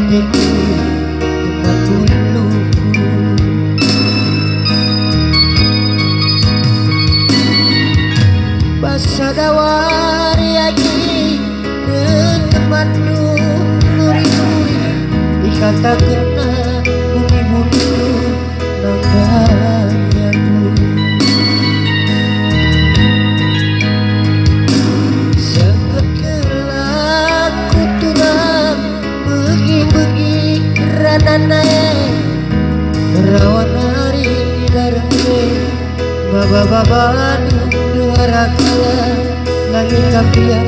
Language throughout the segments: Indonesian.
hatiku tempat buluku. Basa dawari lagi teman nuri-nuri dikatakan bumi-bumi nangganyaku. Seketelah ku turang begi-begi rananae rawan hari darane baba-babanu duarakala langit kapiar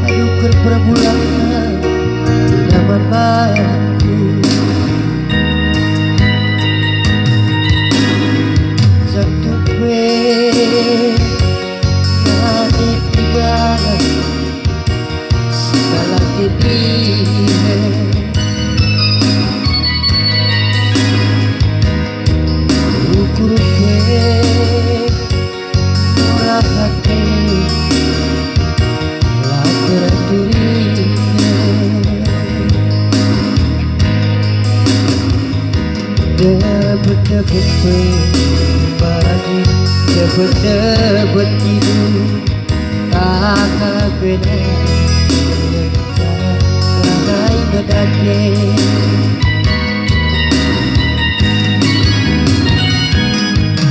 adukan perbulan nyaman baku. Satu nani tigala segala tidihe ukur murah hati lapar dirinya debet-debet bagi debet-debet tidur kakak beda langai bedake.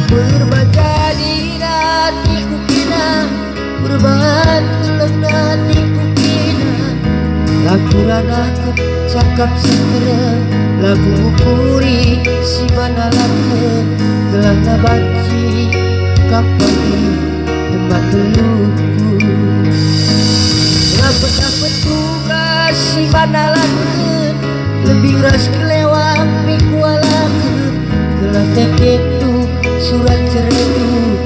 Berbaca di hatiku kina berbahan keleng hatiku kina lakuran aku cakap segera lagu ukuri si mana laka gelana banci kapal tempat duluku ngapet-ngapet tugas si mana laka lebih ras kelewang mikualakan gelana itu surat ceredu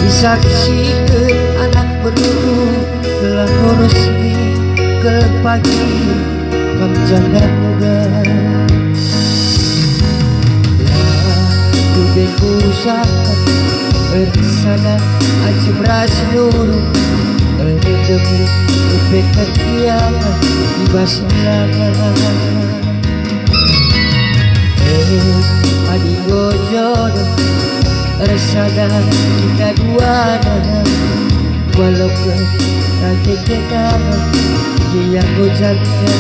disaksikan anak berdulu gelang resmi gelang pagi kam janda muda laku beku usahakan bersana acim rasa nuru demi kepekan kiamat di basangan adi gojodoh resada kita duana walau ke rantai kenangan dia gojanda.